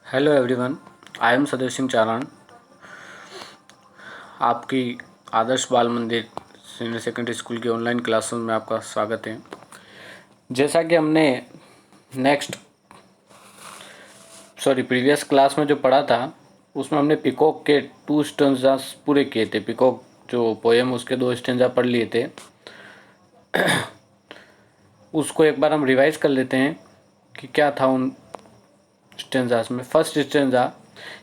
Hello everyone, I am सदैव सिंह चारण। आपकी आदर्श बाल मंदिर सीनियर सेकेंडरी स्कूल की ऑनलाइन क्लासरूम में आपका स्वागत है। जैसा कि हमने प्रीवियस क्लास में जो पढ़ा था उसमें हमने पिकॉक के 2 स्टेंजास पूरे किए थे। पिकॉक जो पोएम उसके 2 स्टेंजा पढ़ लिए थे। उसको एक बार हम रिवाइज कर लेते हैं कि क्या था उन स्टेंजास में। First stanza,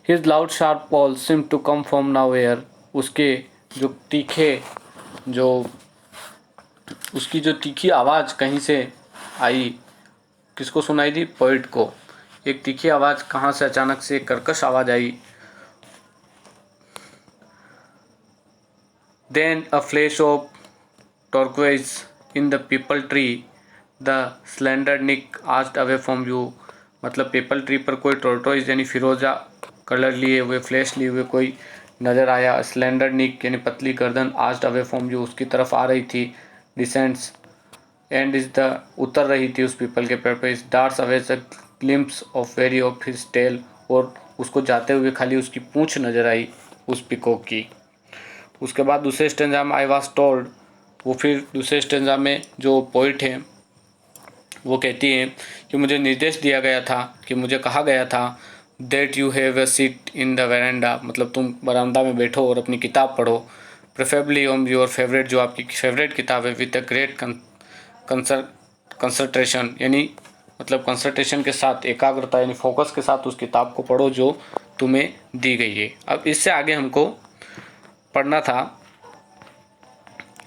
his loud sharp call seems to come from nowhere. उसके जो उसकी जो तीखी आवाज़ कहीं से आई, किसको सुनाई दी? पोइट को। एक तीखी आवाज़ कहाँ से अचानक से एक कर्कश आवाज़ आई। Then a flash of turquoise in the peepal tree, the slender neck asked away from you. मतलब पीपल ट्री पर कोई टॉर्टोइज यानी फिरोजा कलर लिए हुए, फ्लैश लिए हुए कोई नज़र आया। स्लेंडर निक यानी पतली गर्दन, आस्क्ड अवे फ्रॉम यू उसकी तरफ आ रही थी। डिसेंट्स एंड इज द उतर रही थी उस पीपल के पेड़ पर। Darts away the glimpse of very of his tail, और उसको जाते हुए खाली उसकी पूंछ नजर आई उस पिकॉक की। उसके बाद दूसरे स्टेंजा में आई वॉज टोल्ड, वो फिर दूसरे स्टेंजा में जो पोइट है वो कहती है कि मुझे निर्देश दिया गया था, कि मुझे कहा गया था that you have a seat in the veranda, मतलब तुम बरामदा में बैठो और अपनी किताब पढ़ो। प्रेफरेबली ऑन योर फेवरेट, जो आपकी फेवरेट किताब है, विद अ ग्रेट कंसंट्रेशन, यानी मतलब कंसंट्रेशन के साथ, एकाग्रता यानी फोकस के साथ उस किताब को पढ़ो जो तुम्हें दी गई है। अब इससे आगे हमको पढ़ना था।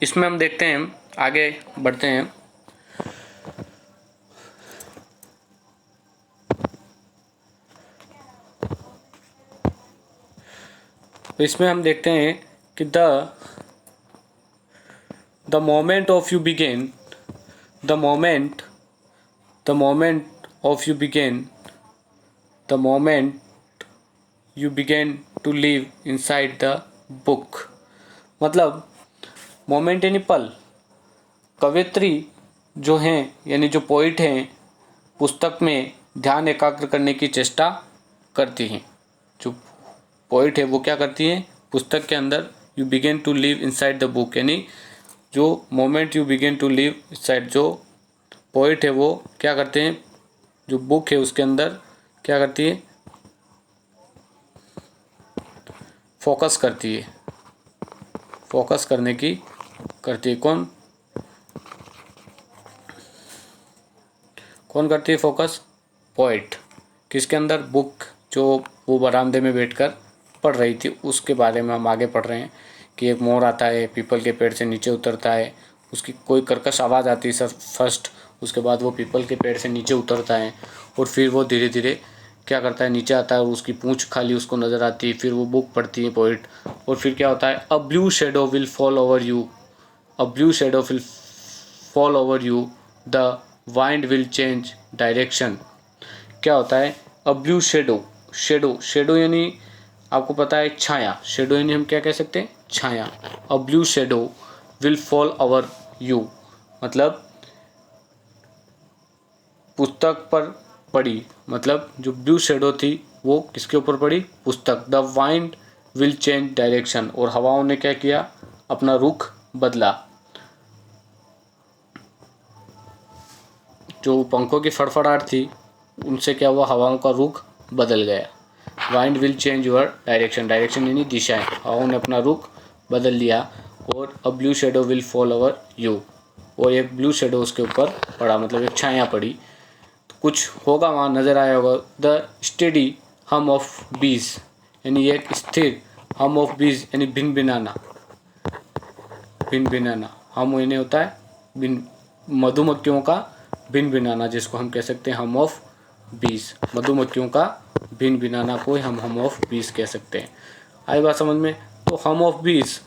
इसमें हम देखते हैं, आगे बढ़ते हैं। इसमें हम देखते हैं कि the moment of you begin the moment of you begin the moment you begin to live inside the book. मतलब मोमेंट यानी पल। कवयित्री जो हैं यानी जो पोइट हैं, पुस्तक में ध्यान एकाग्र करने की चेष्टा करती हैं। जो पोइट है वो क्या करती है? पुस्तक के अंदर you begin to live inside the book, यानी जो moment you begin to live inside, जो पोइट है वो क्या करते हैं? जो बुक है उसके अंदर क्या करती है? फोकस करती है। फोकस करने की करती है। कौन करती है फोकस? पोइट। किसके अंदर? बुक जो वो बरामदे में बैठकर पढ़ रही थी उसके बारे में हम आगे पढ़ रहे हैं कि एक मोर आता है, पीपल के पेड़ से नीचे उतरता है, उसकी कोई कर्कश आवाज़ आती है सर फर्स्ट, उसके बाद वो पीपल के पेड़ से नीचे उतरता है और फिर वो धीरे धीरे क्या करता है? नीचे आता है और उसकी पूंछ खाली उसको नज़र आती है। फिर वो बुक पढ़ती है पोइट, और फिर क्या होता है? A blue shadow will fall over you, a blue shadow will fall over you, the wind will change direction. क्या होता है? अ ब्लू शेडो, शेडो यानी आपको पता है छाया। शेडो यानी हम क्या कह सकते हैं? छाया। A blue shadow will fall over you, मतलब पुस्तक पर पड़ी, मतलब जो ब्लू शेडो थी वो किसके ऊपर पड़ी? पुस्तक। The wind will change direction, और हवाओं ने क्या किया? अपना रुख बदला। जो पंखों की फड़फड़ाहट थी उनसे क्या हुआ? हवाओं का रुख बदल गया। Wind will change your direction, direction यानी दिशाएं, हवाओं ने अपना रुख बदल लिया। और a blue shadow will fall over you, और एक ब्लू शेडो उसके ऊपर पड़ा, मतलब एक छाया पड़ी। तो कुछ होगा वहाँ, नज़र आया होगा। द स्टेडी हम ऑफ बीज, यानी एक स्थिर हम ऑफ बीज यानी भिन भिनाना, भिन भिनाना। हम यानी होता है भिन, मधुमक्खियों का भिन भिनाना, जिसको हम कह सकते हैं हम ऑफ बीज। मधुमक्खियों का भिन भिनाना को हम ऑफ बीज कह सकते हैं। आई बात समझ में? तो हम ऑफ बीज,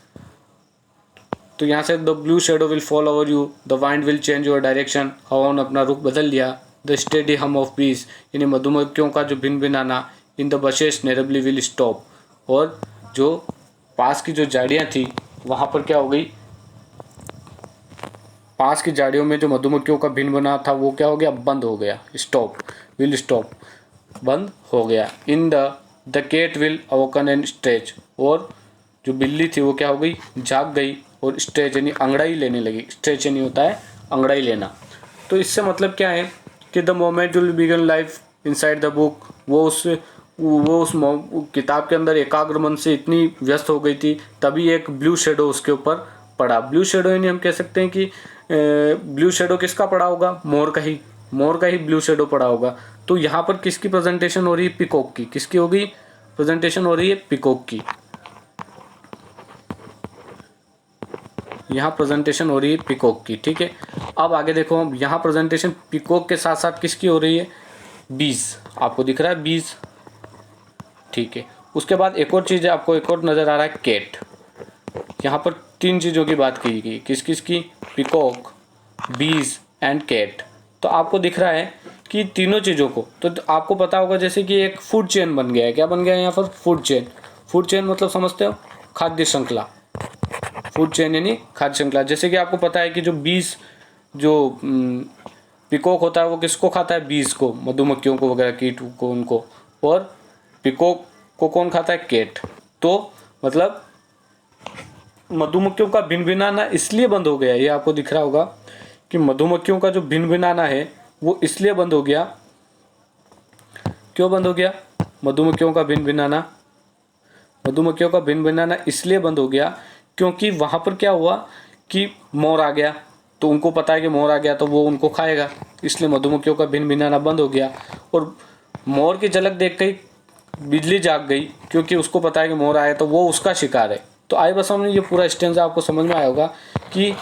तो यहाँ से the blue shadow will fall over you, the wind will change your direction, हवाओं ने अपना रुख बदल लिया। द स्टेडी हम ऑफ बीज यानी मधुमक्खियों का जो भिन भिनाना। In the bushes nearby will stop, और जो पास की जो झाड़ियाँ थी वहाँ पर क्या हो गई? पास की झाड़ियों में जो मधुमक्खियों का भिन बना था वो क्या हो गया? बंद हो गया। Stop, will stop. बंद हो गया। In the cat will awaken and stretch, और जो बिल्ली थी वो क्या हो गई, जाग गई और स्ट्रेच यानी अंगड़ाई लेने लगी। स्ट्रेच यानी होता है अंगड़ाई लेना। तो इससे मतलब क्या है कि the moment will begin life inside the book, वो उस किताब के अंदर एकाग्र मन से इतनी व्यस्त हो गई थी, तभी एक ब्लू शेडो उसके ऊपर पड़ा। ब्लू शेडो यानी हम कह सकते हैं कि ब्लू शेडो किसका पड़ा होगा, मोर का ही ब्लू शेडो पड़ा होगा। तो यहाँ पर किसकी प्रेजेंटेशन हो रही है, पिकॉक की। किसकी हो गई प्रेजेंटेशन हो रही है, पिकॉक की। यहाँ प्रेजेंटेशन हो रही है पिकॉक की, ठीक है। अब आगे देखो, हम यहाँ प्रेजेंटेशन पिकॉक के साथ साथ किसकी हो रही है, बीज। आपको दिख रहा है बीज, ठीक है। उसके बाद एक और चीज़ आपको एक और नज़र आ रहा है, कैट। यहाँ पर 3 चीज़ों की बात की गई, किस किस की, पिकॉक, बीज एंड कैट। तो आपको दिख रहा है कि तीनों चीज़ों को, तो आपको पता होगा जैसे कि एक फूड चेन बन गया है। क्या बन गया है यहाँ पर, फूड चेन। फूड चेन मतलब समझते हो, खाद्य श्रृंखला। फूड चेन यानी खाद्य श्रृंखला। जैसे कि आपको पता है कि जो बीज, जो पिकॉक होता है वो किसको खाता है, बीज को, मधुमक्खियों को वगैरह, कीट को, उनको। और पिकॉक को कौन खाता है, कैट। तो मतलब मधुमक्खियों का भिनभिनाना इसलिए बंद हो गया, ये आपको दिख रहा होगा कि मधुमक्खियों का जो भिनभिनाना है वो इसलिए बंद हो गया। क्यों बंद हो गया मधुमक्खियों का भिनभिनाना इसलिए बंद हो गया क्योंकि वहाँ पर क्या हुआ कि मोर आ गया। तो उनको पता है कि मोर आ गया तो वो उनको खाएगा, इसलिए मधुमक्खियों का भिनभिनाना बंद हो गया। और मोर की झलक देख के बिजली जाग गई, क्योंकि उसको पता है कि मोर आया तो वो उसका शिकार है। तो आई बस हमने ये पूरा स्टेंजा आपको समझ में आया होगा कि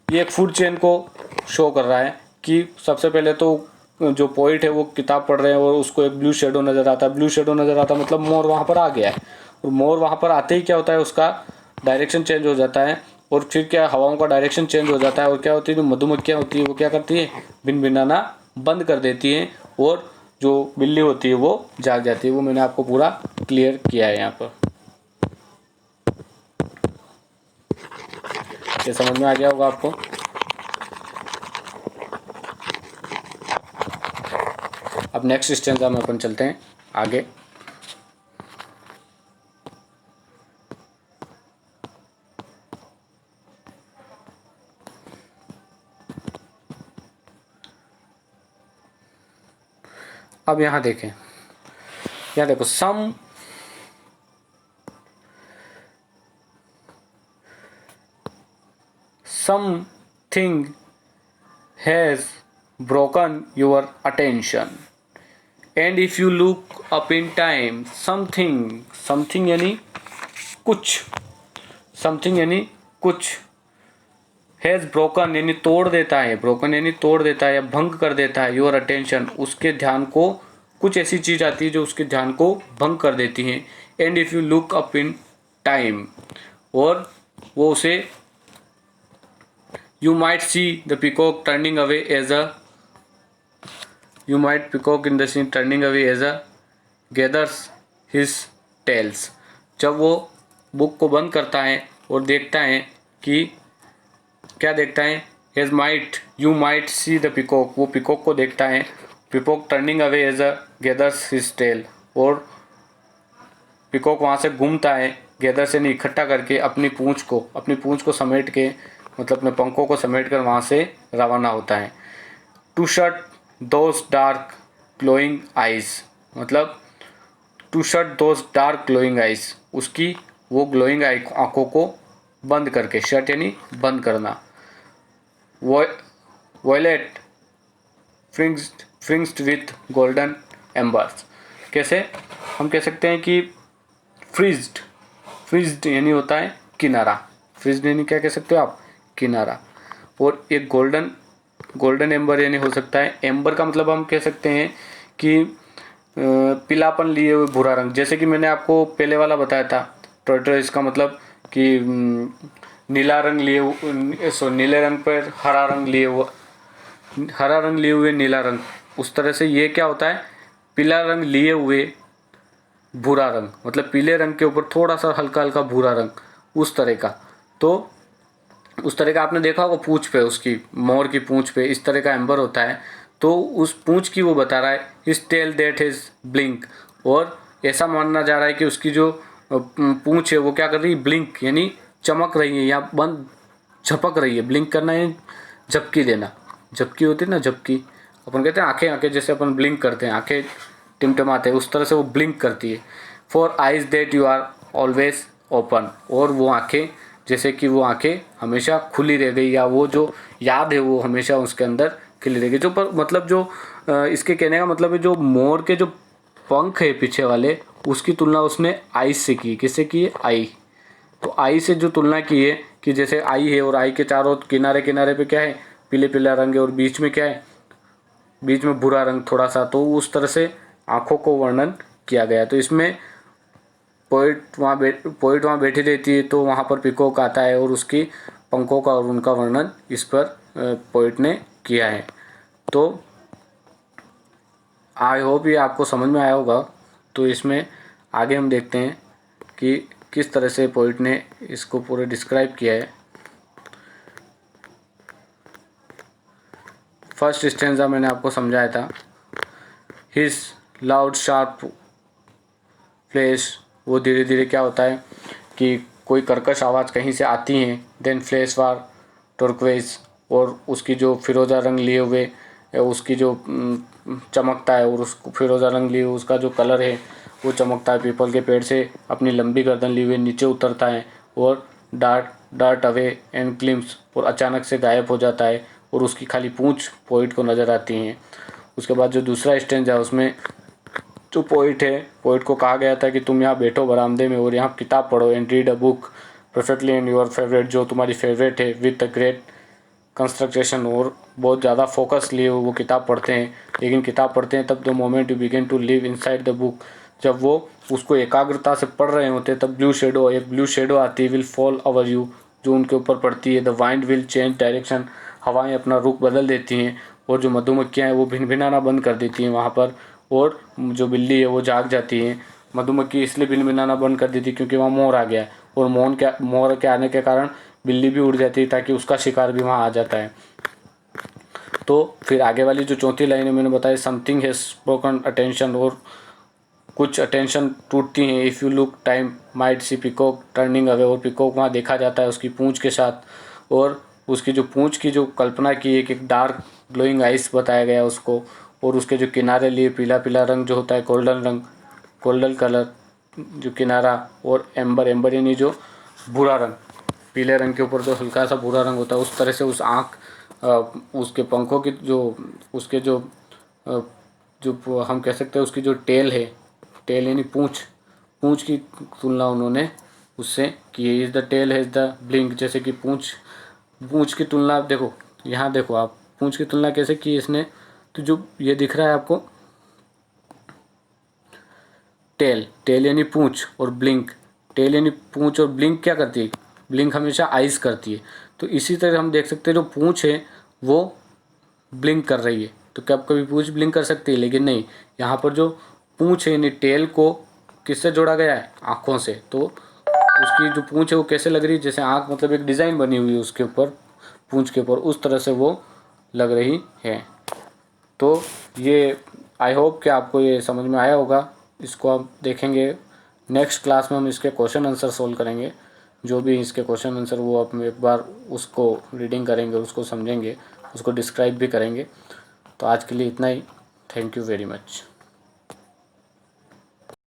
ये एक फूड चेन को शो कर रहा है कि सबसे पहले तो जो पोइट है वो किताब पढ़ रहे हैं और उसको एक ब्लू शेडो नज़र आता है, मतलब मोर वहाँ पर आ गया है। और मोर वहाँ पर आते ही क्या होता है, उसका डायरेक्शन चेंज हो जाता है, और फिर क्या, हवाओं का डायरेक्शन चेंज हो जाता है। और क्या होती है, जो मधुमक्खियाँ होती है वो क्या करती है, भिनभिनाना बंद कर देती हैं, और जो बिल्ली होती है वो जाग जाती है। वो मैंने आपको पूरा क्लियर किया है यहाँ पर। ये समझ में आ गया होगा आपको। अब नेक्स्ट स्टेंजा में अपन चलते हैं आगे। अब यहाँ देखें, यहाँ देखो, something has broken your attention and if you look up in time, something यानी कुछ, हैज़ ब्रोकन यानी तोड़ देता है, या भंग कर देता है, योर अटेंशन उसके ध्यान को। कुछ ऐसी चीज़ आती है जो उसके ध्यान को भंग कर देती हैं। And if you look up in time, और वो उसे, you might see the peacock turning away as a gathers his tails। जब वो बुक को बंद करता है और देखता है कि क्या देखता है, you might see the peacock, वो पिकॉक को देखता है, peacock turning away as a gathers his tail, और पिकॉक वहाँ से घूमता है, गैदर से नहीं, इकट्ठा करके अपनी पूंछ को समेट के, मतलब अपने पंखों को समेट कर वहाँ से रवाना होता है। To shut those dark glowing eyes, मतलब to shut those dark glowing eyes, उसकी वो ग्लोइंग आँखों को बंद करके, शट यानी बंद करना। वॉयलेट फ्रिंग्स्ड विथ गोल्डन एम्बर्स, कैसे हम कह सकते हैं कि फ्रिज्ड यानी होता है किनारा, फ्रिज्ड यानी क्या कह सकते हो आप, किनारा। और एक गोल्डन एम्बर यानी हो सकता है, एम्बर का मतलब हम कह सकते हैं कि पीलापन लिए हुए भूरा रंग। जैसे कि मैंने आपको पहले वाला बताया था टॉर्टोइज का मतलब कि नीला रंग लिए, नीले रंग पर हरा रंग लिए हुए नीला रंग, उस तरह से ये क्या होता है, पीला रंग लिए हुए भूरा रंग, मतलब पीले रंग के ऊपर थोड़ा सा हल्का हल्का भूरा रंग, उस तरह का। तो उस तरह का आपने देखा होगा पूंछ पे, उसकी मोर की पूंछ पे इस तरह का एम्बर होता है। तो उस पूंछ की वो बता रहा है his tail that is blink, और ऐसा मानना जा रहा है कि उसकी जो पूंछ है वो क्या कर रही है, ब्लिंक यानी चमक रही है या बंद झपक रही है। ब्लिंक करना है झपकी देना, झपकी होती है ना, झपकी अपन कहते हैं आंखें, आंखें जैसे अपन ब्लिंक करते हैं, आंखें टिमटिमाते हैं, उस तरह से वो ब्लिंक करती है। For eyes that you are always open, और वो आंखें जैसे कि वो आंखें हमेशा खुली रह गई, या वो जो याद है वो हमेशा उसके अंदर खिली रहेगी। जो पर मतलब जो इसके कहने का मतलब है जो मोर के जो पंख है पीछे वाले, उसकी तुलना उसने आई से की। किससे की है, आई। तो आई से जो तुलना की है कि जैसे आई है और आई के चारों किनारे किनारे पे क्या है, पीले पीला रंग है, और बीच में क्या है, बीच में भूरा रंग थोड़ा सा, तो उस तरह से आंखों को वर्णन किया गया। तो इसमें पोइट वहाँ बैठी रहती है, तो वहाँ पर पिकॉक आता है और उसकी पंखों का और उनका वर्णन इस पर पोइट ने किया है। तो आई होप ये आपको समझ में आया होगा। तो इसमें आगे हम देखते हैं कि किस तरह से पोइट ने इसको पूरे डिस्क्राइब किया है। फर्स्ट स्टेंजा मैंने आपको समझाया था, हिज लाउड शार्प फ्लैश, वो धीरे धीरे क्या होता है कि कोई कर्कश आवाज़ कहीं से आती है, देन फ्लैश वार टर्क्वेज, और उसकी जो फिरोज़ा रंग लिए हुए उसकी जो चमकता है, और उसको फिरोज़ा रंग लिए हुए उसका जो कलर है वो चमकता है। पीपल के पेड़ से अपनी लंबी गर्दन लिए हुए नीचे उतरता है, और डार्ट अवे एंड ग्लिम्स, और अचानक से गायब हो जाता है, और उसकी खाली पूंछ पोइट को नज़र आती हैं। उसके बाद जो दूसरा स्टेंज है उसमें जो पोइट है, पोइट को कहा गया था कि तुम यहाँ बैठो बरामदे में और यहाँ किताब पढ़ो, and read a book perfectly and your favourite, जो तुम्हारी फेवरेट है, विद अ ग्रेट कंसंट्रेशन, और बहुत ज़्यादा फोकस लिए वो किताब पढ़ते हैं। लेकिन किताब पढ़ते हैं तब the moment you begin to live inside the book, जब वो उसको एकाग्रता से पढ़ रहे होते हैं तब एक ब्लू शेडो आती है, विल फॉल ओवर यू, जो उनके ऊपर पड़ती है। The wind will change direction, हवाएं अपना रुख बदल देती हैं, और जो मधुमक्खियाँ हैं वो भिनभिनाना बंद कर देती हैं वहाँ पर, और जो बिल्ली है वो जाग जाती है। मधुमक्खी इसलिए भिनभिनाना बंद कर देती क्योंकि वहाँ मोर आ गया है, और मोर के आने के कारण बिल्ली भी उड़ जाती है ताकि उसका शिकार भी वहाँ आ जाता है। तो फिर आगे वाली जो चौथी लाइन है मैंने बताया, समथिंग हैज स्पोकन अटेंशन, और कुछ अटेंशन टूटती हैं। If you look time might see peacock turning away, और पिकॉक वहाँ देखा जाता है उसकी पूंछ के साथ, और उसकी जो पूंछ की जो कल्पना की है कि एक डार्क ग्लोइंग आइस बताया गया उसको, और उसके जो किनारे लिए पीला पीला रंग जो होता है, गोल्डन रंग, गोल्डन कलर जो किनारा, और एम्बर यानी जो भूरा रंग, पीले रंग के ऊपर जो हल्का सा भूरा रंग होता है, उस तरह से उस उसके पंखों की जो उसके जो जो हम कह सकते हैं उसकी जो टेल है, टेल यानी पूंछ की तुलना उन्होंने उससे की है। Is the tail has the blink, जैसे कि पूंछ की तुलना देखो, यहाँ देखो आप पूंछ की तुलना कैसे की इसने, तो जो ये दिख रहा है आपको टेल यानी पूंछ, और ब्लिंक, टेल यानी पूंछ, और ब्लिंक क्या करती है, ब्लिंक हमेशा आइज करती है। तो इसी तरह हम देख सकते हैं जो पूंछ है वो ब्लिंक कर रही है, तो क्या कभी पूंछ ब्लिंक कर सकती है, लेकिन नहीं। यहाँ पर जो पूंछ है यानी टेल को किससे जोड़ा गया है, आँखों से। तो उसकी जो पूंछ है वो कैसे लग रही है, जैसे आँख मतलब एक डिज़ाइन बनी हुई है उसके ऊपर, पूंछ के ऊपर, उस तरह से वो लग रही है। तो ये आई होप कि आपको ये समझ में आया होगा। इसको आप देखेंगे नेक्स्ट क्लास में, हम इसके क्वेश्चन आंसर सोल्व करेंगे। जो भी इसके क्वेश्चन आंसर वो आप एक बार उसको रीडिंग करेंगे, उसको समझेंगे, उसको डिस्क्राइब भी करेंगे। तो आज के लिए इतना ही। Thank you very much.